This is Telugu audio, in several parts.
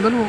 ముందలు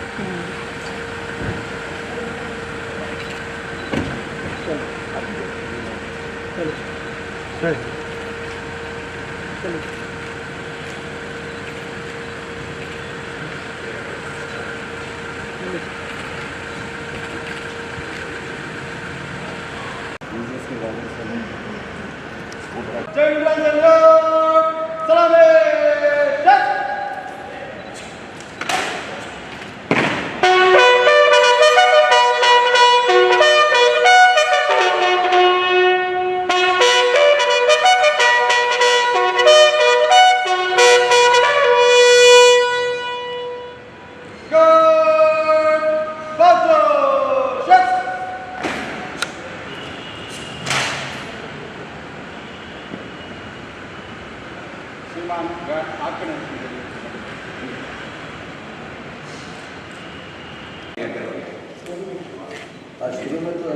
शुरू में तो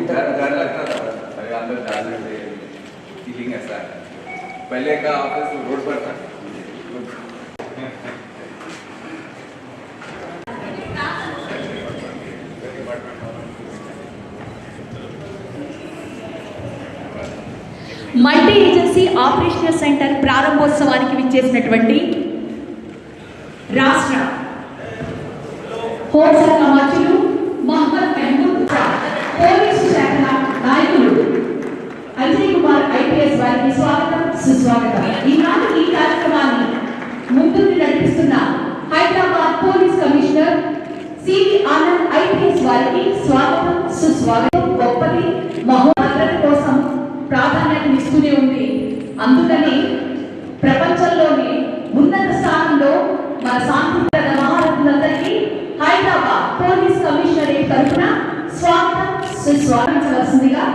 डर लगता था, अरे अंदर डालने से फीलिंग ऐसा है। पहले का ऑफिस रोड पर था। మల్టీ ఏజెన్సీ ఆపరేషనల్ సెంటర్ ప్రారంభోత్సవానికి విచ్చేసినటువంటి రాష్ట్ర హోంశాఖ మంత్రులు మహమ్మద్ మెహమూద్, పోలీసు శాఖ నాయకులు అజయ్ కుమార్ ఐపీఎస్ వారికి స్వాగతం సుస్వాగతం. ఈనాటి ఈ కార్యక్రమాన్ని ముందుకు నడిపిస్తున్న Hyderabad police commissioner CV Anand IPS వారికి స్వాగతం సుస్వాగతం. గొప్పది మహోన్నతి కోసం ప్రాధాన్యతనిస్తూనే ఉంది. అందుకని ప్రపంచంలోనే ఉన్నత స్థానంలో మన సాంస్కృతిక మహారథులందరికీ హైదరాబాద్ పోలీస్ కమిషనరేట్ తరఫున స్వాగతం సుస్వాగతించవలసిందిగా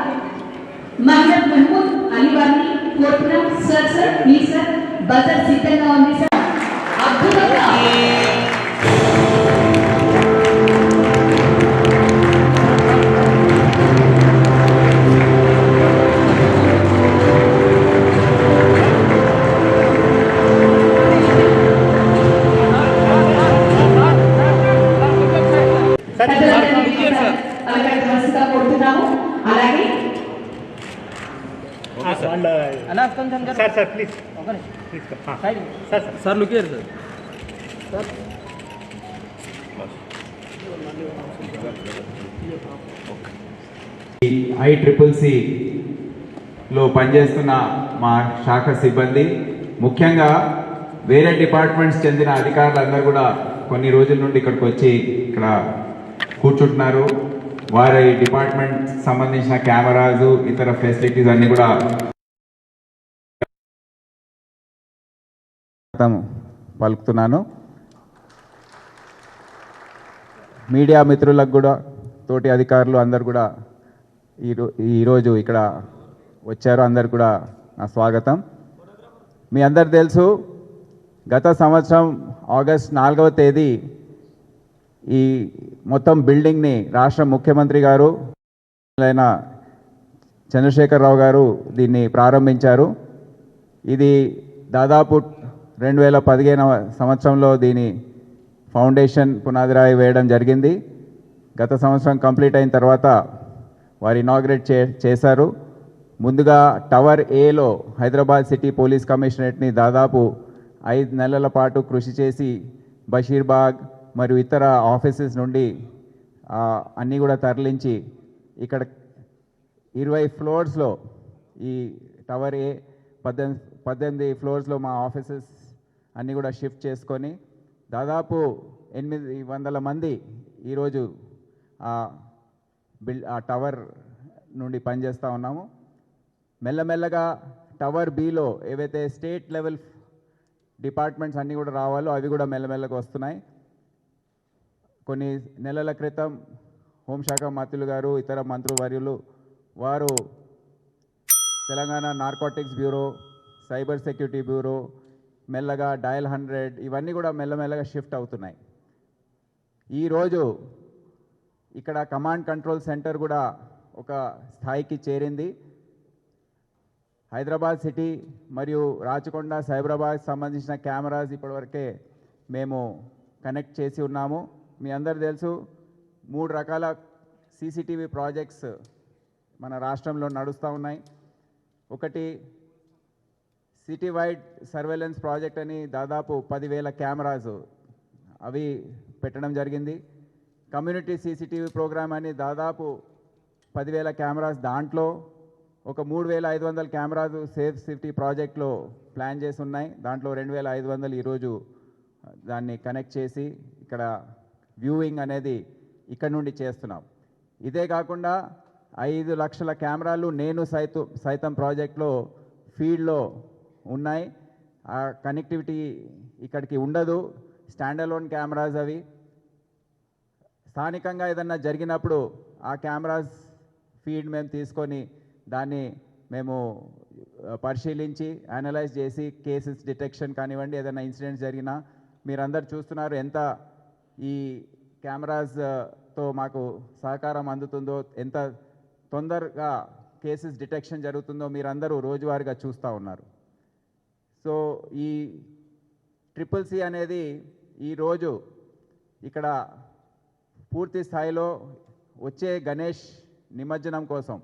మహమ్మద్ మెహమూద్ అలీ వారిని కోరుతున్నాం. సార్ ప్లీజ్ సార్, బజర్ సిద్ధంగా ఉంది సార్. అద్భుతంగా కోరుతున్నాము. అలాగే sir please sir look here sir. ICCCలో పనిచేస్తున్న మా శాఖ సిబ్బంది, ముఖ్యంగా వేరే డిపార్ట్మెంట్స్ చెందిన అధికారులందరూ కూడా కొన్ని రోజుల నుండి ఇక్కడికి వచ్చి ఇక్కడ కూర్చుంటున్నారు. వారి డిపార్ట్మెంట్ సంబంధించిన కెమెరాస్, ఇతర ఫెసిలిటీస్ అన్ని కూడా పలుకుతున్నాను. మీడియా మిత్రులకు కూడా, తోటి అధికారులు అందరు కూడా ఈరోజు ఇక్కడ వచ్చారు. అందరు కూడా నా స్వాగతం. మీ అందరు తెలుసు, గత సంవత్సరం ఆగస్ట్ 4వ తేదీ ఈ మొత్తం బిల్డింగ్ని రాష్ట్ర ముఖ్యమంత్రి గారు అయిన చంద్రశేఖరరావు గారు దీన్ని ప్రారంభించారు. ఇది దాదాపు 2015 సంవత్సరంలో దీని ఫౌండేషన్ పునాదిరాయి వేయడం జరిగింది. గత సంవత్సరం కంప్లీట్ అయిన తర్వాత వారు ఇనాగ్రేట్ చేశారు. ముందుగా టవర్ ఏలో హైదరాబాద్ సిటీ పోలీస్ కమిషనరేట్ని దాదాపు 5 నెలల పాటు కృషి చేసి బషీర్బాగ్ మరియు ఇతర ఆఫీసెస్ నుండి అన్నీ కూడా తరలించి ఇక్కడ 20 ఫ్లోర్స్లో ఈ టవర్ ఏ 18 ఫ్లోర్స్లో మా ఆఫీసెస్ అన్నీ కూడా షిఫ్ట్ చేసుకొని దాదాపు 800 మంది ఈరోజు ఆ టవర్ నుండి పనిచేస్తూ ఉన్నాము. మెల్లమెల్లగా టవర్ బిలో ఏవైతే స్టేట్ లెవెల్ డిపార్ట్మెంట్స్ అన్నీ కూడా రావాలో అవి కూడా మెల్లమెల్లగా వస్తున్నాయి. కొన్ని నెలల క్రితం హోంశాఖ మంత్రులు గారు, ఇతర మంత్రివర్యులు వారు Telangana narcotics bureau, cyber security bureau, మెల్లగా డయల్ 100 ఇవన్నీ కూడా మెల్లమెల్లగా షిఫ్ట్ అవుతున్నాయి. ఈరోజు ఇక్కడ కమాండ్ కంట్రోల్ సెంటర్ కూడా ఒక స్థాయికి చేరింది. హైదరాబాద్ సిటీ మరియు రాచకొండ, సైబరాబాద్ సంబంధించిన కెమెరాస్ ఇప్పటివరకే మేము కనెక్ట్ చేసి ఉన్నాము. మీ అందరు తెలుసు 3 రకాల సీసీటీవీ ప్రాజెక్ట్స్ మన రాష్ట్రంలో నడుస్తూ ఉన్నాయి. ఒకటి సిటీ వైడ్ సర్వేలెన్స్ ప్రాజెక్ట్ అని దాదాపు 10,000 కెమెరాస్ అవి పెట్టడం జరిగింది. కమ్యూనిటీ సీసీటీవీ ప్రోగ్రామ్ అని దాదాపు 10,000 కెమెరాస్, దాంట్లో ఒక 3,500 కెమెరాస్ సేఫ్ సిటీ ప్రాజెక్ట్లో ప్లాన్ చేసి ఉన్నాయి. దాంట్లో 2,500 ఈరోజు దాన్ని కనెక్ట్ చేసి ఇక్కడ వ్యూయింగ్ అనేది ఇక్కడ నుండి చేస్తున్నాం. ఇదే కాకుండా 5 లక్షల కెమెరాలు నేను సైతం ప్రాజెక్ట్లో ఫీల్డ్లో ఉన్నాయి. ఆ కనెక్టివిటీ ఇక్కడికి ఉండదు, స్టాండ్ అలోన్ కెమెరాస్ అవి. స్థానికంగా ఏదన్నా జరిగినప్పుడు ఆ కెమెరాస్ ఫీడ్ మేము తీసుకొని దాన్ని మేము పరిశీలించి అనలైజ్ చేసి కేసెస్ డిటెక్షన్ కానివ్వండి, ఏదైనా ఇన్సిడెంట్స్ జరిగినా మీరందరూ చూస్తున్నారు ఎంత ఈ కెమెరాస్తో మాకు సహకారం అందుతుందో, ఎంత తొందరగా కేసెస్ డిటెక్షన్ జరుగుతుందో మీరందరూ రోజువారీగా చూస్తూ ఉన్నారు. సో ఈ CCC అనేది ఈరోజు ఇక్కడ పూర్తి స్థాయిలో వచ్చే గణేష్ నిమజ్జనం కోసం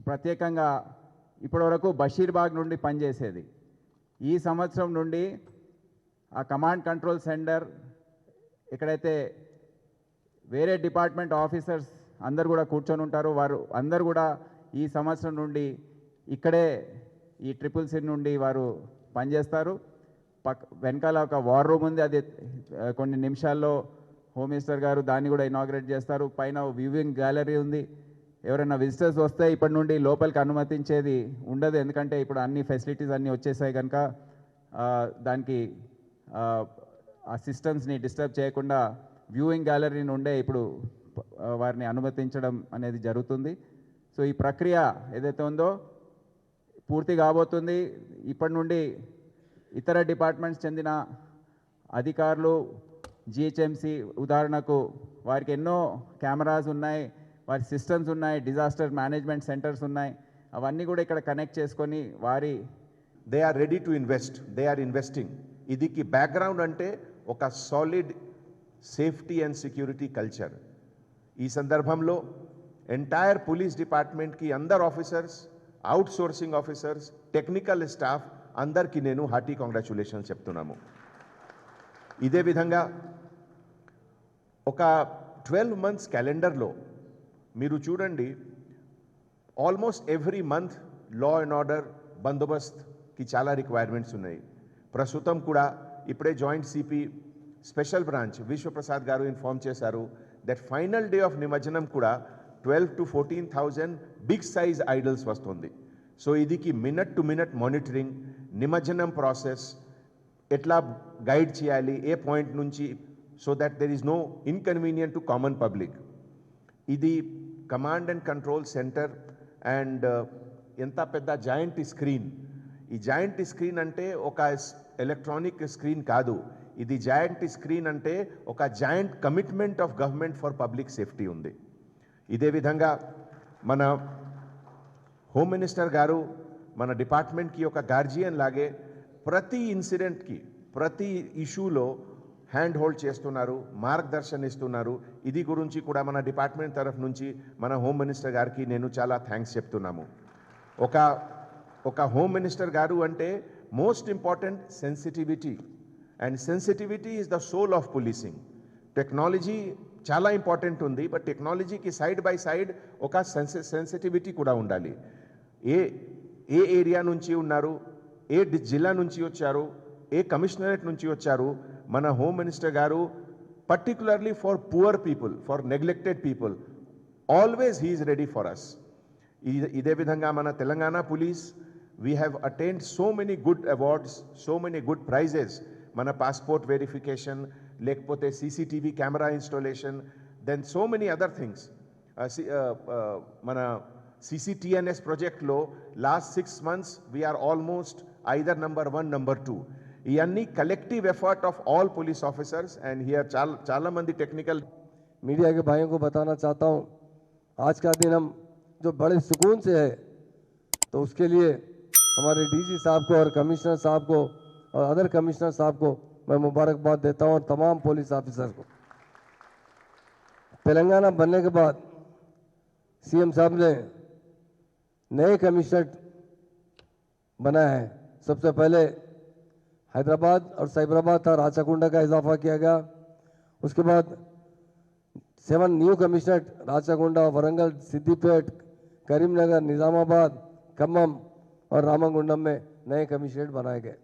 ప్రత్యేకంగా ఇప్పటివరకు బషీర్బాగ్ నుండి పనిచేసేది. ఈ సంవత్సరం నుండి ఆ కమాండ్ కంట్రోల్ సెంటర్ ఎక్కడైతే వేరే డిపార్ట్మెంట్ ఆఫీసర్స్ అందరు కూడా కూర్చొని ఉంటారు, వారు అందరు కూడా ఈ సంవత్సరం నుండి ఇక్కడే ఈ CCC నుండి వారు పనిచేస్తారు. వెనకాల ఒక వార్ రూమ్ ఉంది, అది కొన్ని నిమిషాల్లో హోమ్ మినిస్టర్ గారు దాన్ని కూడా ఇనాగ్రేట్ చేస్తారు. పైన వ్యూవింగ్ గ్యాలరీ ఉంది. ఎవరైనా విజిటర్స్ వస్తే ఇప్పటి నుండి లోపలికి అనుమతించేది ఉండదు, ఎందుకంటే ఇప్పుడు అన్ని ఫెసిలిటీస్ అన్నీ వచ్చేసాయి కనుక దానికి ఆ సిస్టమ్స్ని డిస్టర్బ్ చేయకుండా వ్యూయింగ్ గ్యాలరీ నుండే ఇప్పుడు వారిని అనుమతించడం అనేది జరుగుతుంది. సో ఈ ప్రక్రియ ఏదైతే ఉందో పూర్తి కాబోతుంది. ఇప్పటి నుండి ఇతర డిపార్ట్మెంట్స్ చెందిన అధికారులు, జిహెచ్ఎంసి ఉదాహరణకు వారికి ఎన్నో కెమెరాస్ ఉన్నాయి, వారి సిస్టమ్స్ ఉన్నాయి, డిజాస్టర్ మేనేజ్మెంట్ సెంటర్స్ ఉన్నాయి, అవన్నీ కూడా ఇక్కడ కనెక్ట్ చేసుకొని వారి they are ready to invest, they are investing. ఇదికి బ్యాక్గ్రౌండ్ అంటే ఒక solid safety and security culture. ఈ సందర్భంలో ఎంటైర్ పోలీస్ డిపార్ట్మెంట్కి అందరు officers, outsourcing officers, technical staff అందరికీ నేను హార్టీ కాంగ్రాచులేషన్స్ చెప్తున్నాము. ఇదే విధంగా ఒక 12 months క్యాలెండర్లో మీరు చూడండి, almost every month law and order బందోబస్తుకి చాలా రిక్వైర్మెంట్స్ ఉన్నాయి. ప్రస్తుతం కూడా ఇప్పుడే joint CP special branch Vishwaprasad గారు ఇన్ఫార్మ్ చేశారు దట్ ఫైనల్ డే ఆఫ్ నిమజ్జనం కూడా 12,000 to 14,000 బిగ్ సైజ్ ఐడల్స్ వస్తుంది. సో ఇదికి మినిట్ టు మినిట్ మానిటరింగ్, నిమజ్జనం ప్రాసెస్ ఎట్లా గైడ్ చేయాలి ఏ పాయింట్ నుంచి, so that there is no inconvenient to common public. ఇది command and control centre and ఎంత పెద్ద జాయింట్ స్క్రీన్. ఈ జాయింట్ స్క్రీన్ అంటే ఒక ఎలక్ట్రానిక్ స్క్రీన్ కాదు, ఇది జాయింట్ స్క్రీన్ అంటే ఒక joint commitment of government for public safety ఉంది. ఇదే విధంగా మన హోమ్ మినిస్టర్ గారు మన డిపార్ట్మెంట్కి ఒక గార్జియన్ లాగే ప్రతి ఇన్సిడెంట్కి, ప్రతి ఇష్యూలో హ్యాండ్ హోల్డ్ చేస్తున్నారు, మార్గదర్శనం ఇస్తున్నారు. ఇది గురించి కూడా మన డిపార్ట్మెంట్ తరఫు నుంచి మన హోమ్ మినిస్టర్ గారికి నేను చాలా థ్యాంక్స్ చెప్తున్నాము. ఒక హోమ్ మినిస్టర్ గారు అంటే most important sensitivity, and sensitivity is the soul of policing. Technology చాలా ఇంపార్టెంట్ ఉంది, బట్ టెక్నాలజీకి సైడ్ బై సైడ్ ఒక సెన్సిటివిటీ కూడా ఉండాలి. ఏ ఏరియా నుంచి ఉన్నారు, ఏ జిల్లా నుంచి వచ్చారు, ఏ కమిషనరేట్ నుంచి వచ్చారు, మన హోమ్ మినిస్టర్ గారు particularly for poor people, for neglected people, always he is ready for us. ఇదే విధంగా మన Telangana police, we have attained so many good awards, so many good prizes. మన పాస్పోర్ట్ వెరిఫికేషన్, లేకపోతే CCTV camera installation, then so many other things. మన CCTNS ప్రాజెక్ట్లో last 6 months we are almost either number 1, number 2. ఇవన్నీ collective effort of all police officers and here चाला मंदी टेक्निकल. मीडिया के भाइयों को बताना चाहता हूं, आज का दिन हम जो बड़े सुकून से है, तो उसके लिए हमारे डीजी साहब को और कमिश्नर साहब को और अदर कमिश्नर साहब को मैं मुबारकबाद देता हूं और तमाम पुलिस ऑफिसर को। तेलंगाना बनने के बाद सीएम साहब ने नए कमिश्नर बनाया है। सबसे पहले हैदराबाद और साइबराबाद था, राचाकुंडा का इजाफा किया गया। उसके बाद 7 न्यू कमिश्नर राचाकुंडा, वरंगल, सिद्दीपेट, करीमनगर, निजामाबाद, खम्मम और रामगुंडम में नए कमिश्नरेट बनाए गए।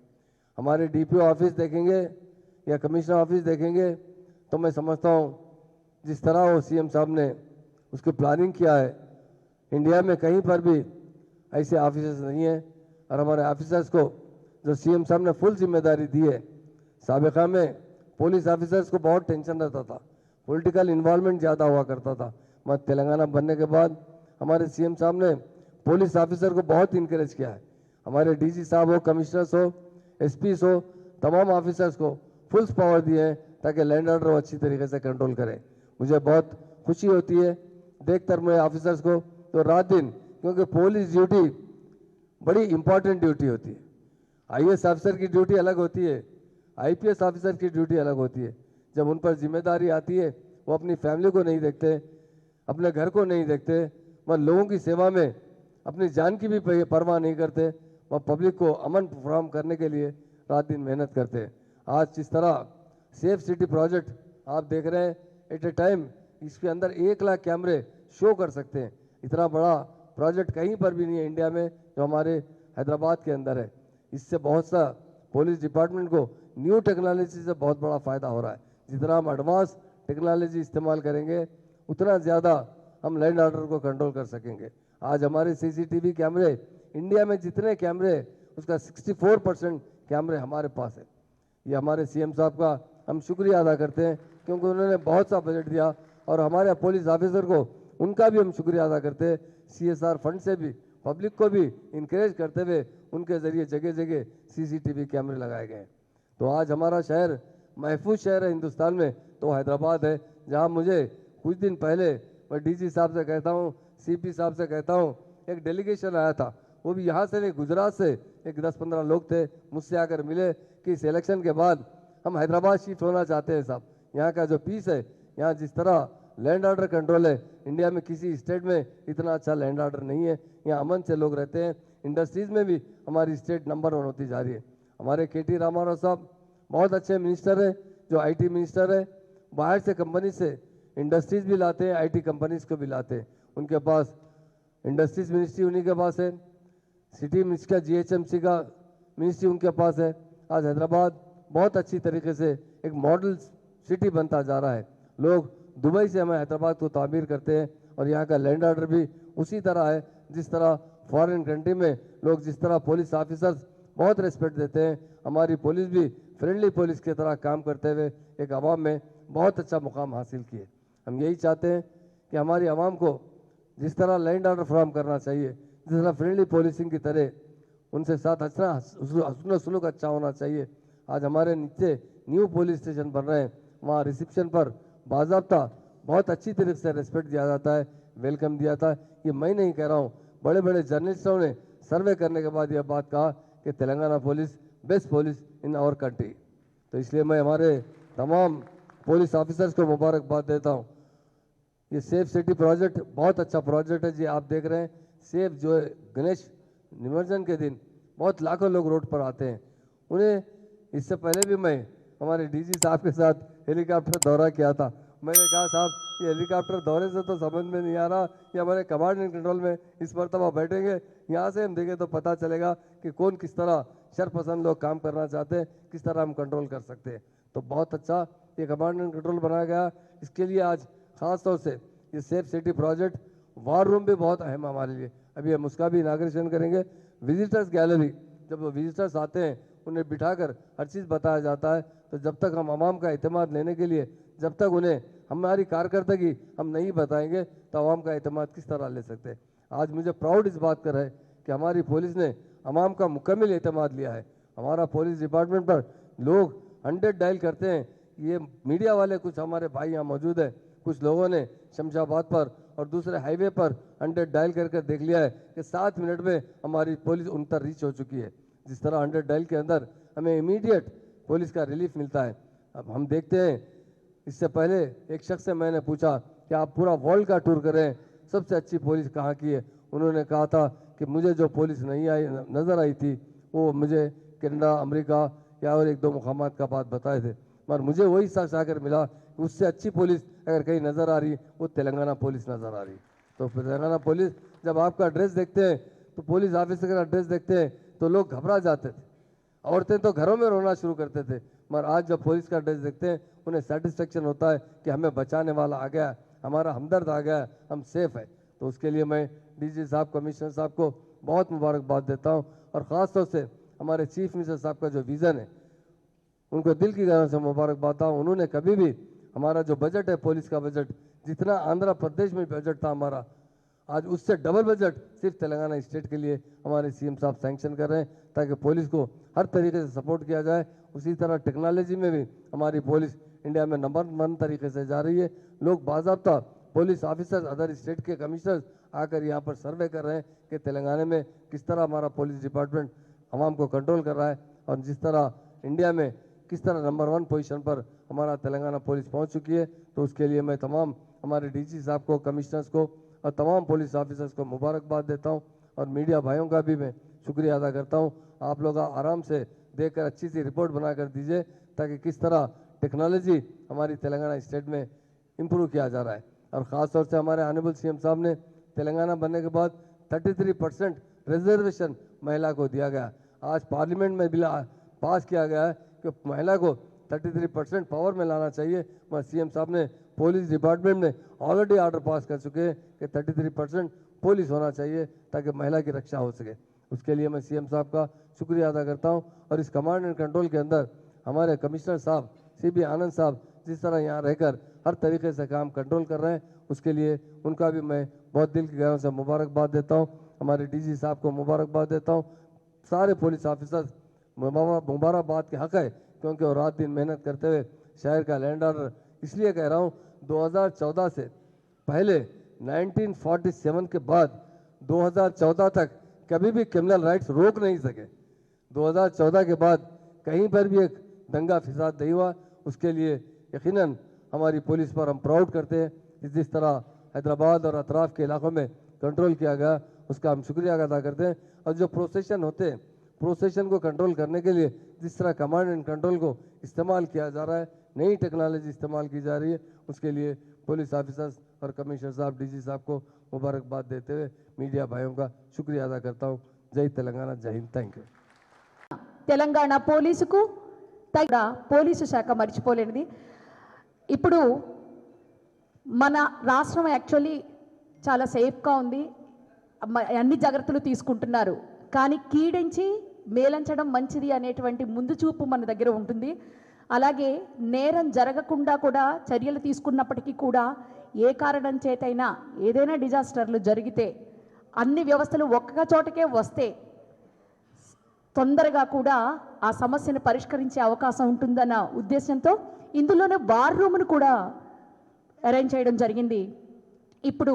हमारे डीपीओ ऑफिस देखेंगे या कमिश्नर ऑफिस देखेंगे तो मैं समझता हूँ जिस तरह वो सीएम साहब ने उसकी प्लानिंग किया है, इंडिया में कहीं पर भी ऐसे ऑफिसर्स नहीं है। और हमारे ऑफिसर्स को जो सीएम साहब ने फुल जिम्मेदारी दी है, साबिका में पुलिस ऑफिसर्स को बहुत टेंशन रहता था, पॉलिटिकल इन्वॉल्वमेंट ज़्यादा हुआ करता था। मगर तेलंगाना बनने के बाद हमारे सीएम साहब ने पुलिस ऑफिसर को बहुत इनकरेज किया है। हमारे डीजी साहब हो, कमिश्नर्स हो, एसपीस हो, तमाम ऑफिसर्स को फुल पावर दिए हैं ताकि लैंड ऑर्डर वो अच्छी तरीके से कंट्रोल करें। मुझे बहुत खुशी होती है देखकर मैं ऑफिसर्स को तो रात दिन, क्योंकि पुलिस ड्यूटी बड़ी इंपॉर्टेंट ड्यूटी होती है। आईएएस ऑफिसर की ड्यूटी अलग होती है, आईपीएस ऑफिसर की ड्यूटी अलग होती है। जब उन पर जिम्मेदारी आती है वो अपनी फैमिली को नहीं देखते, अपने घर को नहीं देखते, वह लोगों की सेवा में अपनी जान की भी परवाह नहीं करते, वह पब्लिक को अमन फराहम करने के लिए रात दिन मेहनत करते हैं। आज जिस तरह सेफ सिटी प्रोजेक्ट आप देख रहे हैं, एट ए टाइम इसके अंदर 1 लाख कैमरे शो कर सकते हैं। इतना बड़ा प्रोजेक्ट कहीं पर भी नहीं है इंडिया में जो हमारे हैदराबाद के अंदर है। इससे बहुत सा पुलिस डिपार्टमेंट को न्यू टेक्नोलॉजी से बहुत बड़ा फ़ायदा हो रहा है। जितना हम एडवांस टेक्नोलॉजी इस्तेमाल करेंगे उतना ज़्यादा हम लैंड ऑर्डर को कंट्रोल कर सकेंगे। आज हमारे सीसीटीवी कैमरे, इंडिया में जितने कैमरे उसका 64% कैमरे हमारे पास है। ये हमारे सीएम साहब का हम शुक्रिया अदा करते हैं क्योंकि उन्होंने बहुत सा बजट दिया और हमारे पुलिस ऑफिसर को उनका भी हम शुक्रिया अदा करते हैं। CSR फंड से भी पब्लिक को भी इंकरेज करते हुए उनके ज़रिए जगह जगह सीसीटीवी कैमरे लगाए गए हैं। तो आज हमारा शहर महफूज शहर है हिंदुस्तान में तो हैदराबाद है, जहां मुझे कुछ दिन पहले मैं डीजी साहब से कहता हूं, सीपी साहब से कहता हूं, एक डेलीगेशन आया था, वो भी यहाँ से नहीं गुजरात से एक 10-15 लोग थे, मुझसे आकर मिले कि इस इलेक्शन के बाद हम हैदराबाद शिफ्ट होना चाहते हैं साहब। यहाँ का जो पीस है, यहाँ जिस तरह लैंड ऑर्डर कंट्रोल है, इंडिया में किसी स्टेट में इतना अच्छा लैंड ऑर्डर नहीं है। यहाँ अमन से लोग रहते हैं। इंडस्ट्रीज़ में भी हमारी स्टेट नंबर 1 होती जा रही है। हमारे KT रामाराव साहब बहुत अच्छे मिनिस्टर है, जो IT मिनिस्टर है। बाहर से कंपनी से इंडस्ट्रीज़ भी लाते हैं, IT कंपनीज़ को भी लाते हैं। उनके पास इंडस्ट्रीज़ मिनिस्ट्री उन्हीं के पास है, सिटी मिनिस्ट्री का GHMC का मिनिस्ट्री उनके पास है। आज हैदराबाद बहुत अच्छी तरीके से एक मॉडल सिटी बनता जा रहा है। लोग दुबई से हमें हैदराबाद को तामीर करते हैं और यहाँ का लैंड ऑर्डर भी उसी तरह है जिस तरह फॉरेन कंट्री में लोग जिस तरह पुलिस ऑफिसर्स बहुत रिस्पेक्ट देते हैं, हमारी पुलिस भी फ्रेंडली पुलिस की तरह काम करते हुए एक आवाम में बहुत अच्छा मुकाम हासिल किए। हम यही चाहते हैं कि हमारी आवाम को जिस तरह लैंड ऑर्डर फराहम करना चाहिए, जिस तरह फ्रेंडली पुलिसिंग की तरह उनसे साथ अच्छा हस्न सलूक अच्छा होना चाहिए। आज हमारे नीचे न्यू पुलिस स्टेशन बन रहे हैं, वहाँ रिसेप्शन पर बाज़ाब्ता बहुत अच्छी तरीके से रिस्पेक्ट दिया जाता है, वेलकम दिया जाता है। ये मैं नहीं कह रहा हूँ, बड़े बड़े जर्नलिस्टों ने सर्वे करने के बाद यह बात कहा कि Telangana police best police in our country. तो इसलिए मैं हमारे तमाम पुलिस ऑफिसर्स को मुबारकबाद देता हूँ। ये सेफ सिटी प्रोजेक्ट बहुत अच्छा प्रोजेक्ट है जी। आप देख रहे हैं सेफ जो है, गणेश निमज्जन के दिन बहुत लाखों लोग रोड पर आते हैं। उन्हें इससे पहले भी मैं हमारे डीजी साहब के साथ हेलीकॉप्टर दौरा किया था। मैंने कहा साहब ये हेलीकॉप्टर दौरे से तो समझ में नहीं आ रहा, ये हमारे कमांड एंड कंट्रोल में इस मरतबा बैठेंगे, यहाँ से हम देखें तो पता चलेगा कि कौन किस तरह शरपसंद लोग काम करना चाहते हैं, किस तरह हम कंट्रोल कर सकते हैं। तो बहुत अच्छा ये कमांड एंड कंट्रोल बनाया गया। इसके लिए आज ख़ास तौर से ये safe city project, war room भी बहुत अहम है हमारे लिए। अभी हम उसका भी इनाग्रेशन करेंगे। विजिटर्स गैलरी, जब वो विजिटर्स आते हैं उन्हें बिठाकर हर चीज़ बताया जाता है। तो जब तक हम आवाम का एतमाद लेने के लिए, जब तक उन्हें हमारी कारकर्दगी हम नहीं बताएंगे तो आवाम का एतमाद किस तरह ले सकते हैं। आज मुझे प्राउड इस बात कर है कि हमारी पुलिस ने आवाम का मुकम्मल एतमाद लिया है। हमारा पुलिस डिपार्टमेंट पर लोग 100 डायल करते हैं। ये मीडिया वाले कुछ हमारे भाई यहाँ मौजूद है, कुछ लोगों ने शमशाबाद पर और दूसरे हाईवे पर 100 डायल करके देख लिया है कि 7 मिनट में हमारी पुलिस उन तक रीच हो चुकी है। जिस तरह 100 डायल के अंदर हमें इमीडिएट पुलिस का रिलीफ मिलता है। अब हम देखते हैं, इससे पहले एक शख्स से मैंने पूछा कि आप पूरा वर्ल्ड का टूर करें, सबसे अच्छी पुलिस कहाँ की है। उन्होंने कहा था कि मुझे जो पुलिस नहीं आई नज़र आई थी वो मुझे कनाडा, अमेरिका या और एक दो मुकामात का बात बताए थे, मगर मुझे वही शख्स आकर मिला कि उससे अच्छी पुलिस अगर कहीं नज़र आ रही वो तेलंगाना पुलिस नज़र आ रही। तो तेलंगाना पुलिस, जब आपका ड्रेस देखते हैं तो पुलिस ऑफिसर का ड्रेस देखते हैं तो लोग घबरा जाते थे, औरतें तो घरों में रोना शुरू करते थे, मगर आज जब पुलिस का ड्रेस देखते हैं उन्हें सेटिस्फेक्शन होता है कि हमें बचाने वाला आ गया, हमारा हमदर्द आ गया, हम सेफ है। तो उसके लिए मैं डीजी साहब, कमिश्नर साहब को बहुत मुबारकबाद देता हूँ, और ख़ास तौर से हमारे चीफ मिनिस्टर साहब का जो विज़न है उनको दिल की गहराई से मुबारकबाद देता हूँ। उन्होंने कभी भी हमारा जो बजट है, पुलिस का बजट, जितना आंध्र प्रदेश में बजट था हमारा, आज उससे डबल बजट सिर्फ तेलंगाना स्टेट के लिए हमारे सीएम साहब सैंक्शन कर रहे हैं, ताकि पुलिस को हर तरीके से सपोर्ट किया जाए। उसी तरह टेक्नोलॉजी में भी हमारी पुलिस इंडिया में नंबर 1 तरीके से जा रही है। लोग बाज़ाब्ता पुलिस ऑफिसर्स, अदर स्टेट के कमिश्नर्स आकर यहाँ पर सर्वे कर रहे हैं कि तेलंगाना में किस तरह हमारा पुलिस डिपार्टमेंट आवाम को कंट्रोल कर रहा है, और जिस तरह इंडिया में किस तरह नंबर 1 पोजीशन पर हमारा तेलंगाना पुलिस पहुँच चुकी है। तो उसके लिए मैं तमाम हमारे डीजी साहब को, कमिश्नर्स को और तमाम पुलिस ऑफिसर्स को मुबारकबाद देता हूँ, और मीडिया भाइयों का भी मैं शुक्रिया अदा करता हूँ। आप लोग आराम से देखकर अच्छी सी रिपोर्ट बना कर दीजिए, ताकि किस तरह टेक्नोलॉजी हमारी तेलंगाना स्टेट में इम्प्रूव किया जा रहा है। और ख़ास तौर से हमारे ऑनरेबल सीएम साहब ने तेलंगाना बनने के बाद 33% रिजर्वेशन महिला को दिया गया। आज पार्लियामेंट में बिल पास किया गया है कि महिला को 33% पावर में लाना चाहिए, मगर सीएम साहब ने पुलिस डिपार्टमेंट में ऑलरेडी ऑर्डर पास कर चुके हैं कि 33% पुलिस होना चाहिए ताकि महिला की रक्षा हो सके। उसके लिए मैं सीएम साहब का शुक्रिया अदा करता हूं। और इस कमांड एंड कंट्रोल के अंदर हमारे कमिश्नर साहब CB आनंद साहब जिस तरह यहाँ रहकर हर तरीके से काम कंट्रोल कर रहे हैं, उसके लिए उनका भी मैं बहुत दिल की गहराई से मुबारकबाद देता हूँ। हमारे DG साहब को मुबारकबाद देता हूँ। सारे पुलिस ऑफिसर्स मुबारकबाद के हक है, क्योंकि वो रात दिन मेहनत करते हुए शहर का लैंड ऑर्डर, इसलिए कह रहा हूँ 2014 से पहले 1947 के बाद 2014 तक कभी भी क्रिमिनल राइट्स रोक नहीं सके। 2014 के बाद कहीं पर भी एक दंगा फिसाद नहीं हुआ। उसके लिए यकीनन हमारी पुलिस पर हम प्राउड करते हैं कि जिस तरह हैदराबाद और अतराफ के इलाकों में कंट्रोल किया गया, उसका हम शुक्रिया अदा करते हैं। और जो प्रोसेशन होते हैं, प्रोसेशन को कंट्रोल करने के लिए जिस तरह कमांड एंड कंट्रोल को इस्तेमाल किया जा रहा है, नई टेक्नोलॉजी इस्तेमाल की जा रही है, उसके लिए पुलिस ऑफिसर्स और कमिश्नर साहब, DG साहब को मुबारकबाद देते हुए मीडिया भाइयों का शुक्रिया अदा करता हूँ। जय तेलंगाना, जय हिंद, थैंक यू। తెలంగాణ పోలీసుకు తగ్గ పోలీసు శాఖ మర్చిపోలేనిది. ఇప్పుడు మన రాష్ట్రం యాక్చువల్లీ చాలా సేఫ్గా ఉంది, అన్ని జాగ్రత్తలు తీసుకుంటున్నారు. కానీ కీడించి మేలంచడం మంచిది అనేటువంటి ముందు చూపు మన దగ్గర ఉంటుంది. అలాగే నేరం జరగకుండా కూడా చర్యలు తీసుకున్నప్పటికీ కూడా ఏ కారణం చేతైనా ఏదైనా డిజాస్టర్లు జరిగితే అన్ని వ్యవస్థలు ఒక్క చోటకే వస్తే తొందరగా కూడా ఆ సమస్యను పరిష్కరించే అవకాశం ఉంటుందన్న ఉద్దేశంతో ఇందులోనే వార్ రూమ్ను కూడా అరేంజ్ చేయడం జరిగింది. ఇప్పుడు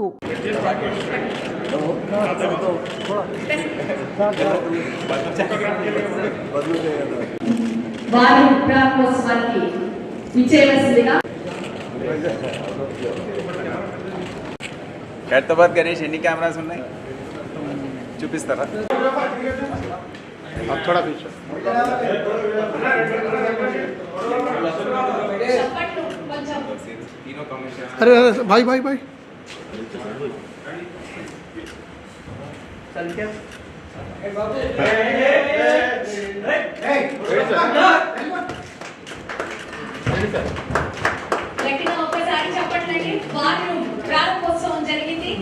వారి ప్రారంభోత్సవానికి విచ్చేయవలసిందిగా ఖైరతాబాద్ గణేష్ ఎన్ని కెమెరాస్ ఉన్నాయి చూపిస్తారా? थोड़ा पीछे तीनों कमिश्नर अरे अरे भाई भाई भाई గట్టిగా ఒక్కసారి చెప్పట్లండి. వారి ప్రారంభోత్సవం జరిగింది.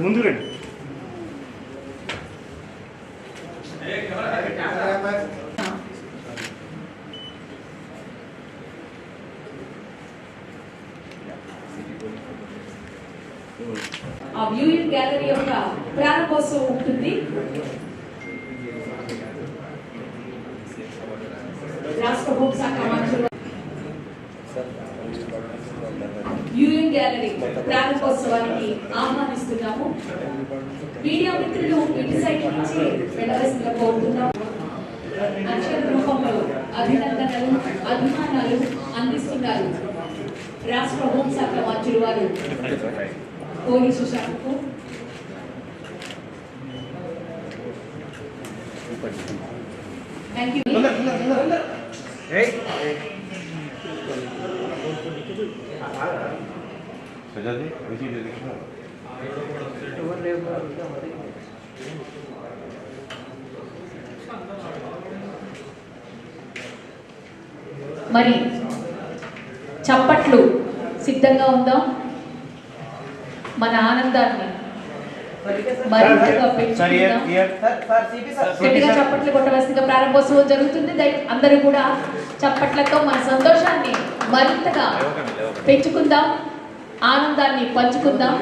ముందు రండి. ఆ వ్యూయింగ్ గ్యాలరీ యొక్క ప్రారంభోత్సవం ఉంటుంది. రాష్ట్ర హోంశాఖ మంత్రులు యూఎన్ గ్యాలరీ ప్రారంభోత్సవానికి ఆహ్వానిస్తున్నాము. మీడియా మిత్రులు ఇటు సైడ్ నుంచి వెళ్ళవలసిందిగా కోరుతున్నాము. అక్షర రూపంలో అభినందనలు అభిమానాలు అందిస్తున్నారు రాష్ట్ర హోంశాఖ మంత్రులు వారు పోలీసు శాఖకు. Thank you. మరి చప్పట్లు సిద్ధంగా ఉందాం. మన ఆనందాన్ని మరింతగా పెంచుకుందాం. గట్టిగా చప్పట్లు కొట్టవలసిందిగా ప్రారంభోత్సవం జరుగుతుంది. అందరూ కూడా చప్పట్లతో మన సంతోషాన్ని మరింతగా పెంచుకుందాం, ఆనందాన్ని పంచుకుందాం.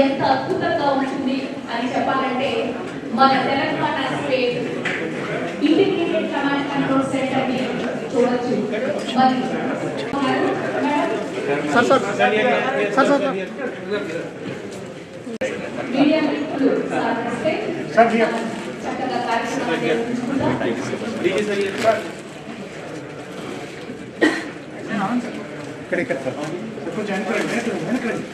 ఎంత అద్భుతంగా ఉంటుంది అని చెప్పాలంటే మన Telangana state integrated command control centre ని చూడొచ్చు. మరి మీడియా మిత్రులు సహకరిస్తే చక్కగా కార్యక్రమాన్ని నిర్వహించుకుందాం. ఇక్కడ సార్ కొంచెం వెనకరండి.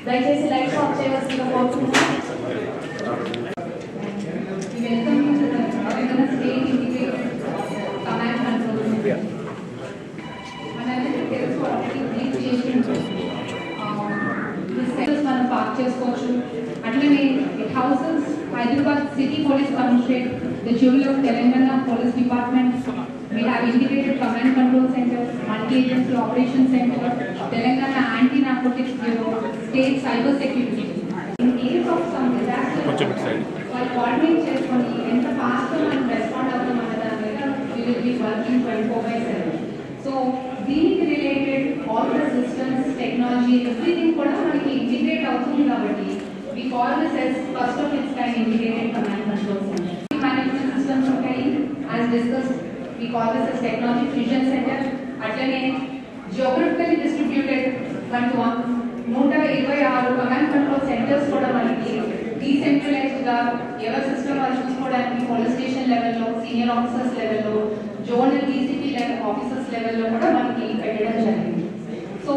దయచేసి లైట్ ఆఫ్ చేయవలసిందిగా కోరుతున్నాను. స్టేట్ ఇంటిగ్రేటెడ్ కమాండ్ కంట్రోల్ మనందరికీ తెలుసు, ఆల్రెడీ బ్రీఫ్ చేసి మనం పార్క్ చేసుకోవచ్చు. అట్లనే it houses Hyderabad city police commissionerate, the jewel of Telangana Police Department. We have integrated command control center, multi-agency operations center, Telangana Anti-Narcotics Bureau, state cyber security. In case of some disaster, while coordinate cheskoni enta fast ga మనం రెస్పాండ్ అవుతాం అన్న దాని మీద we will be working 24/7. So దీనికి related all the systems, technology, everything కూడా మనకి ఇంటిగ్రేట్ అవుతుంది కాబట్టి we call this as first of its kind integrated command control center. Management systems ఉంటాయి. As discussed, we call this as technology fusion center. అట్లనే geographically distributed 126 command control centres కూడా మనకి డీసెంట్రలైజ్డ్ గా ఎవరి సిస్టమ్ వాళ్ళు చూసుకోవడానికి పోలీస్ స్టేషన్ లెవెల్లో, సీనియర్ ఆఫీసర్స్ లెవెల్లో, జోనల్ డీసీపీ లెవెల్ ఆఫీసర్స్ లెవెల్లో కూడా మనకి పెట్టడం జరిగింది. So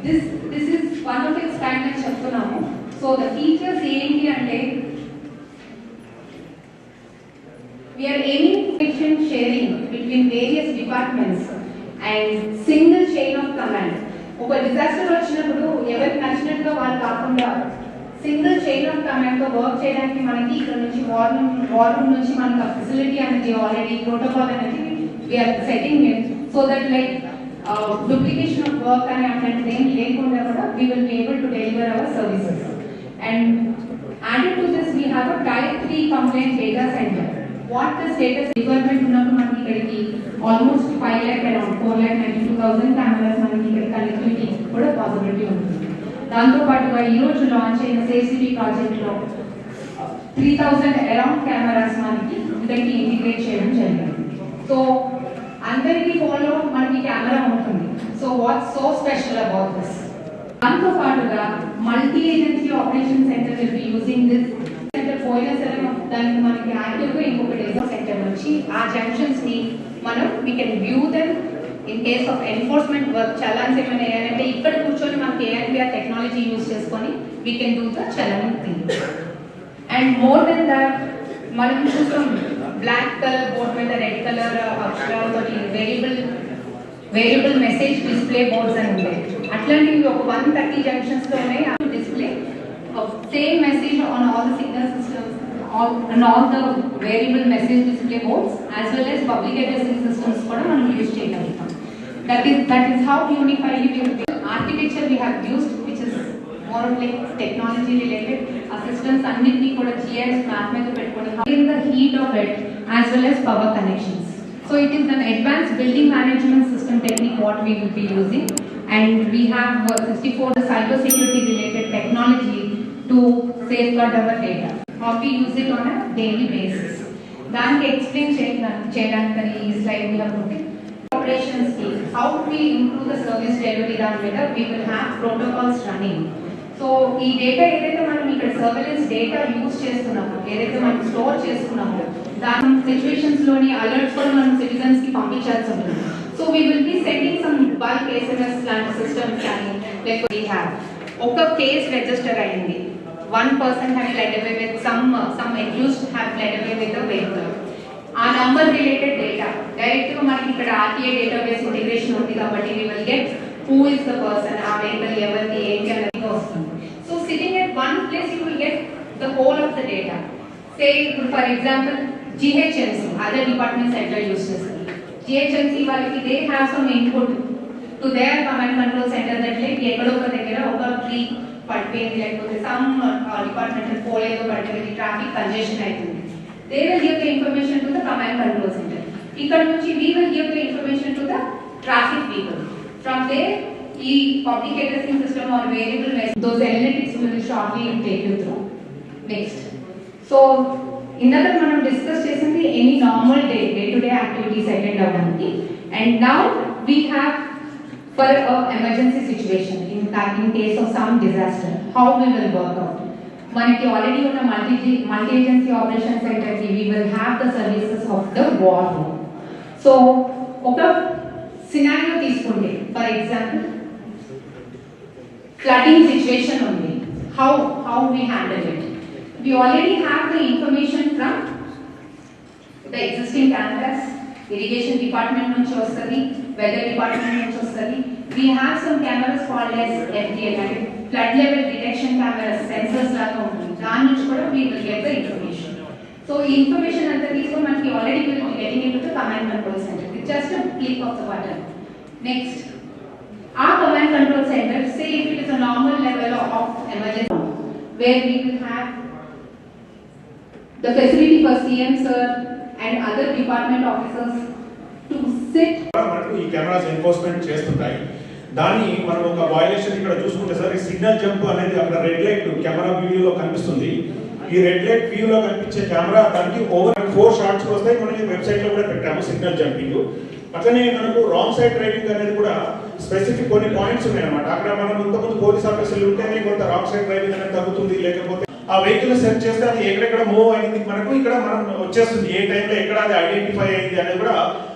this is one of it's kind అని చెప్తున్నాము. సో ద ఫీచర్స్ ఏంటి అంటే we are aiming information sharing between various departments and single chain of command. ఒక డిజాస్టర్ వచ్చినప్పుడు ఎవరికి నచ్చినట్టుగా వాళ్ళు కాకుండా సింగిల్ చైన్ ఆఫ్ కమాండ్ తో వర్క్ చేయడానికి మనకి ఇక్కడ నుంచి వార్ రూమ్ నుంచి మనకి ఆ ఫెసిలిటీ అనేది ఆల్రెడీ ప్రోటోకాల్ అనేది we're setting it so that like duplication of work అని అట్లాంటిది ఏం లేకుండా కూడా we will be able to deliver our services. And added to this we have a type 3 complaint data center. What the status requirement ఉన్నప్పుడు మనకి ఇక్కడికి ఆల్మోస్ట్ 5 lakh around 4,92,000 కెమెరాస్ మనకి ఇక్కడ కనెక్టివిటీ కూడా పాసిబిలిటీ ఉంటుంది. దాంతో పాటుగా ఈ రోజు లాంచ్ అయిన సేఫ్ సిటీ ప్రాజెక్ట్ లో 3,000 అరౌండ్ కెమెరాస్ మనకి ఇక్కడికి ఇంటిగ్రేట్ చేయడం జరిగింది. సో అందరికీ ఫోన్లో మనకి కెమెరా ఉంటుంది. So what's so special about this? దాంతో పాటుగా multi agency operation centre will be using this centre. పోయిన సరే దానికి మనకి యాక్టివ్గా ఇంకొకటి సెంటర్ నుంచి ఆ జంక్షన్స్ ని మనం we can view them in case of enforcement work. Challans ఏమైనా వేయాలంటే ఇక్కడ కూర్చొని మనకి ఏఎన్పిఆర్ టెక్నాలజీ యూజ్ చేసుకొని we can do the challan thing. And more than that మనం చూస్తాం బ్లాక్ కలర్ బోర్డ్ మీద రెడ్ కలర్ అక్షరాలతో వేరియబుల్ మెసేజ్ డిస్ప్లే బోర్డ్స్ అని ఉంటాయి. అట్లాంటివి ఒక 130 జంక్షన్స్ లో ఉన్నాయి. Display same message on all the signal systems and all the variable message display boards as well as public addressing systems కూడా మనం యూజ్ చేయగలుగుతాం. That is how unifiedly we architecture we have used, which is more like technology related ఆ సిస్టమ్స్ అన్నింటినీ కూడా GIS మ్యాప్ మీద పెట్టుకొని in the heat of it as well as power connections. So it is an advanced building management system technique what we will be using, and we have 64 the cyber security related technology to safeguard our data. How we use it on a daily basis. దానికి ఎక్స్ప్లెయిన్ చేయడానికి ఈ slide we have put it. Operations team, how we improve the service delivery దాని మీద we will have protocols running. So ఈ డేటా ఏదైతే మనం ఇక్కడ సర్వేలెన్స్ డేటా యూజ్ చేస్తున్నామో, ఏదైతే మనం స్టోర్ చేసుకున్నామో, దాని సిచ్యువేషన్స్ లోని అలర్ట్స్ కూడా మనం సిటిజన్స్ కి పంపించాల్సి ఉంటుంది. So we will B sending some bulk SMS లాంటి సిస్టమ్స్ కానీ లేకపోతే వీ హ్యావ్ ఒక కేస్ రిజిస్టర్ అయింది, 1 person has fled away with some accused have fled away with a vehicle. ఆ నంబర్ రిలేటెడ్ డేటా డైరెక్ట్ గా మనకి ఇక్కడ RTA డేటాబేస్ ఇంటిగ్రేషన్ ఉంది కాబట్టి we will get who is the person, ఆ వెహికల్ ఎవరిది ఏంటి అనేది వస్తుంది. So sitting at one place you will get the whole of the data. Say for example GHMC, other departments center uses GHMC వాళ్ళకి they have some input to their command control center that like ఎక్కడో ఒక దగ్గర ఒక ట్రీ పడిపోయింది, లేకపోతే సమ్ డిపార్ట్మెంటల్ పోలేదో పడిపోయింది, ట్రాఫిక్ కంజెషన్ అవుతుంది. They will give the information to the command control center. ఇక్కడ నుంచి we will give the information to the traffic people. From there, ఈ public addressing system or variable message, those analytics we will shortly take you through. Next. So, ఇందాక మనం డిస్కస్ చేసింది any normal day to day activities attend అవ్వడానికి, and now we have for emergency situation in case of some disaster how we will work out. మనకి ఆల్రెడీ ఉన్న మల్టీ ఏజెన్సీ ఆపరేషన్ సెంటర్కి we will have the services of the war room. So ఒక సినారియో తీసుకుంటే ఫర్ ఎగ్జాంపుల్ ఫ్లడింగ్ సిచ్యువేషన్ ఉంది, how we handle it. We already have the information from the existing cameras, irrigation department nunchi ostadi, weather department nunchi ostadi. We have some cameras called as FDL, and flood level detection cameras, sensors laga untundi. Dani nunchi kuda we will get the information. So ee information anta teesko manaki already will be getting into the command control center with just a click of the button. Next, our command control center, say if it is a normal level of emergency where we will have the facility for CM sir and other department officers to sit. మనకు ఈ కెమెరాస్ ఎన్ఫోర్స్మెంట్ చేస్తుంటాయి. దాన్ని మనం ఒక వయలేషన్ ఇక్కడ చూసుకుంటే సార్, ఈ సిగ్నల్ జంప్ అనేది అక్కడ రెడ్ లైట్ కెమెరా వ్యూలో కనిపిస్తుంది. ఈ రెడ్ లైట్ వ్యూలో కనిపించే కెమెరా దానికి ఓవర్ 4 షాట్స్ వస్తాయి. మనం ఈ వెబ్సైట్ లో కూడా పెట్టాము సిగ్నల్ జంపింగ్. అట్లనే మనకు రాంగ్ సైడ్ డ్రైవింగ్ అనేది కూడా స్పెసిఫిక్ కొన్ని పాయింట్స్ ఉన్నాయి అన్నమాట. అక్కడ మనం ఇంతకుముందు పోలీస్ ఆఫీసర్లు ఉంటేనే కొంత రాంగ్ సైడ్ డ్రైవింగ్ అనేది తగ్గుతుంది, లేకపోతే ఆ వెహికల్ సెర్చ్ చేస్తే అది ఎక్కడెక్కడ మూవ్ అయింది మనకు ఇక్కడ మనం వచ్చేస్తుంది, ఏ టైంలో ఎక్కడ అది ఐడెంటిఫై అయింది అనేది కూడా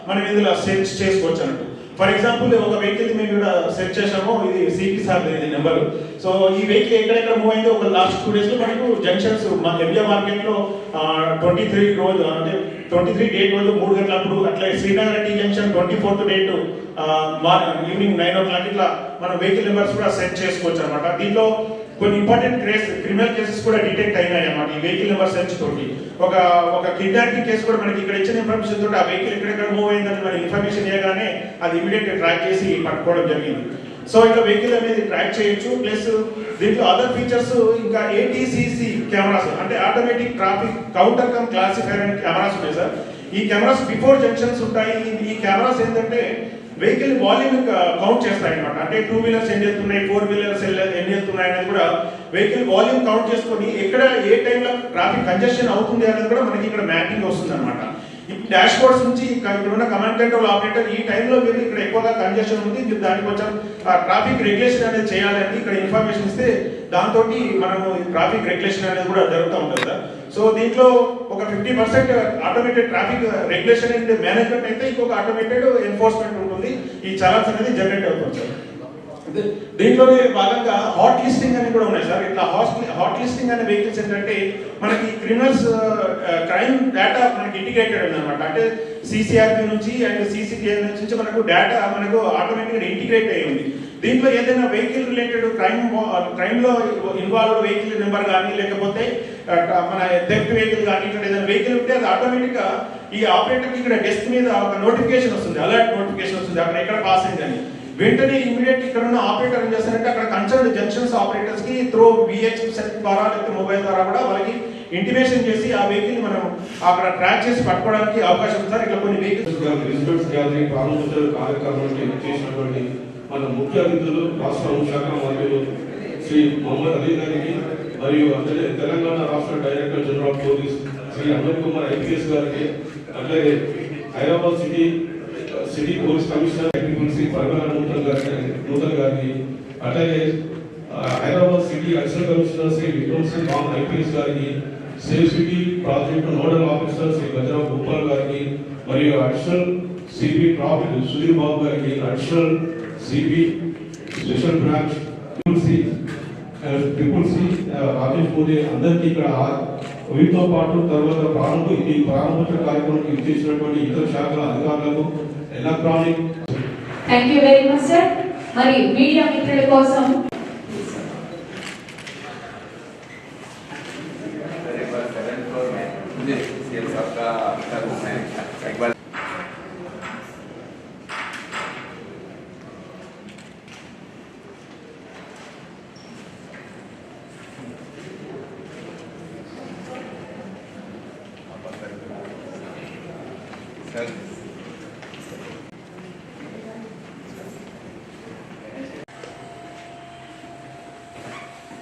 మనం ఇందులో సెర్చ్ చేసుకోవచ్చు అన్నట్టు. ఫర్ ఎగ్జాంపుల్ ఒక వెహికల్ మేము కూడా సెర్చ్ చేసాము, ఇది సిపి సార్ ఇది నెంబర్. సో ఈ వెహికల్ ఎక్కడెక్కడ మూవ్ అయిందో ఒక లాస్ట్ 2 days లో మనకు జంక్షన్స్ మన ఎంజా మార్కెట్ లో 23 రోజు అంటే 23 డేట్ రోజు 3 గంటలప్పుడు, అట్లా Srinagar tea junction 24th date evening 9 o'clock ఇట్లా మన వెహికల్ నెంబర్స్ కూడా సెర్చ్ చేసుకోవచ్చు అనమాట. దీంట్లో కొన్ని ఇంపార్టెంట్ క్రిమినల్ కేసెస్ కూడా డిటెక్ట్ అయినాయి అన్నమాట ఈ వెహికల్ నెంబర్ సెర్చ్ తోటి. ఒక కిడ్నాపింగ్ కేసు కూడా మనకి ఇక్కడ ఇచ్చిన ఇన్ఫర్మేషన్ తోటి ఆ వెహికల్ ఎక్కడెక్కడ మూవ్ అయిందని మన ఇన్ఫర్మేషన్ ఇవ్వగానే అది ఇమీడియట్ ట్రాక్ చేసి పట్టుకోవడం జరిగింది. సో ఇట్లా వెహికల్ అనేది ట్రాక్ చేయొచ్చు. ప్లస్ దీంట్లో అదర్ ఫీచర్స్ ఇంకా ATCC కెమెరాస్ అంటే ఆటోమేటిక్ ట్రాఫిక్ కౌంటర్ కమ్ క్లాసిఫైర్ అనే కెమెరాస్ ఉన్నాయి సార్. ఈ కెమెరాస్ బిఫోర్ జంక్షన్స్ ఉంటాయి. ఈ కెమెరాస్ ఏంటంటే వెహికల్ వాల్యూమ్ కౌంట్ చేస్తాయి అనమాట. అంటే 2 వీలర్స్ ఎన్ని వెళ్తున్నాయి, 4 వీలర్స్ ఎన్ని వెళ్తున్నాయి అనేది కూడా వెహికల్ వాల్యూమ్ కౌంట్ చేసుకొని ఎక్కడ ఏ టైంలో ట్రాఫిక్ కంజెషన్ అవుతుంది అనేది కూడా మనకి ఇక్కడ మ్యాపింగ్ వస్తుంది అనమాట. డాష్ బోర్డ్స్ నుంచి ఇక్కడ ఉన్న కమాండ్ కంట్రోల్ ఆపరేటర్ ఈ టైంలో మీరు ఇక్కడ ఎక్కువగా కంజెషన్ ఉంది, మీరు దానికి కొంచెం ట్రాఫిక్ రెగ్యులేషన్ అనేది చేయాలని ఇక్కడ ఇన్ఫర్మేషన్ ఇస్తే దాంతో మనము ట్రాఫిక్ రెగ్యులేషన్ అనేది కూడా జరుగుతూ ఉంటుంది సార్. సో దీంట్లో ఒక 50% automated traffic regulation and management అయితే, ఇంకొక ఆటోమేటెడ్ ఎన్ఫోర్స్మెంట్ ఉంటుంది. ఈ చాలాన్స్ అనేది జనరేట్ అవుతుంది సార్. దీంట్లోనే భాగంగా హాట్ లిస్టింగ్ అని కూడా ఉన్నాయి సార్. ఇట్లా హాట్ లిస్టింగ్ అనే వెహికల్స్ ఏంటంటే మనకి క్రిమినల్స్ క్రైమ్ డేటా మనకి ఇంటిగ్రేటెడ్ ఉందన్నమాట. అంటే CCRP నుంచి అండ్ CCTV నుంచి మనకు డేటా మనకు ఆటోమేటిక్గా ఇంటిగ్రేట్ అయ్యి ఉంది. దీంట్లో ఏదైనా వెహికల్ రిలేటెడ్ క్రైమ్లో ఇన్వాల్వ్డ్ వెహికల్ నెంబర్ కానీ లేకపోతే మన థెఫ్ట్ వెహికల్ కానీ ఇక్కడ ఏదైనా వెహికల్ ఉంటే అది ఆటోమేటిక్గా ఈ ఆపరేటర్కి ఇక్కడ డెస్క్ మీద ఒక నోటిఫికేషన్ వస్తుంది, అలర్ట్ నోటిఫికేషన్ వస్తుంది అక్కడ ఎక్కడ పాస్ అయిందని. వెంటనే ఇమీడియట్ ఇక్కడ ఉన్న ఆపరేటర్ ఏం చేస్తారంటే అక్కడ కన్సర్న్ జంక్షన్స్ ఆపరేటర్స్ కి త్రూ విహెచ్ సెట్ ద్వారా లేకపోతే మొబైల్ ద్వారా కూడా వాళ్ళకి ఇంటిమేషన్ చేసి ఆ వెహికల్ మనం అక్కడ ట్రాక్ చేసి పట్టుకోవడానికి అవకాశం ఉంది సార్. ఇట్లా కొన్ని వెహికల్స్ రిజల్ట్స్ గ్యాదరింగ్ ప్రారంభోత్సవ కార్యక్రమానికి చేసినటువంటి మన ముఖ్య అతిథులు రాష్ట్ర హోంశాఖ మరియు శ్రీ మొహమ్మద్ అలీ గారికి మరియు అట్లే తెలంగాణ రాష్ట్ర director general of police Shri Anil Kumar IPS గారికి, అట్లాగే Hyderabad city police commissioner Shri Paramela Nutan గారికి, అట్లాగే Hyderabad city additional commissioner Shri Vikram Singh Ram IPS గారికి, safe city project nodal officer Shri Gajarao Gopal గారికి, మరియు additional CP traffic Sudheer Babu గారికి, additional CP special branch triple C Rajesh Modi అందరికీ ఇక్కడ వీటితో పాటు తర్వాత ప్రారంభోత్సవ కార్యక్రమానికి ఇచ్చేసినటువంటి ఇతర శాఖల అధికారులకు electronic. Thank you very much sir. మరి మీడియా మిత్రుల కోసం एक बार 7th फ्लोर में मुझे सीएम साहब का रूम है, एक बार सर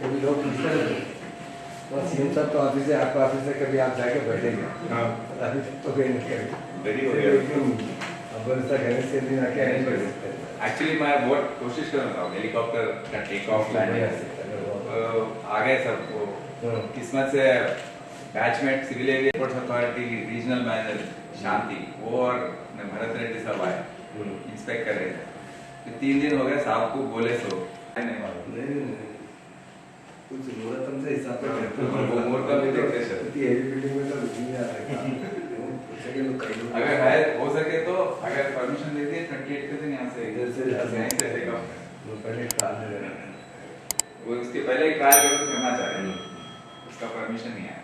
कभी लोग पूछते हैं तो सीएम साहब का ऑफिस है, आपका ऑफिस है, कभी आप जाके बैठेंगे? हाँ अभी तो कहीं नहीं करेंगे। रेडी हो गया। अब ऐसा कहने से नहीं आके नहीं कर सकते। एक्चुअली मैं बहुत कोशिश कर रहा हूँ हेलीकॉप्टर का टेक ऑफ लैंडिंग आ गए सब वो किस्मत से batchmate civil airport authority regional manager Shanti वो और भरत रेड्डी साहब आए इंस्पेक्ट कर रहे थे। 3 दिन हो गए साहब को बोले सो नहीं मालूम कुछ मुहूर्तम से हिसाब से मुहूर्त भी देखते सर। बिल्डिंग में तो रुकने नहीं आ रहा अगर है हो सके तो अगर परमिशन दे दिए 38 के दिन यहाँ से इधर से यहीं से टेक ऑफ पहले ट्रायल दे रहे वो उसके पहले एक ट्रायल करना चाह रहे हैं उसका परमिशन नहीं है।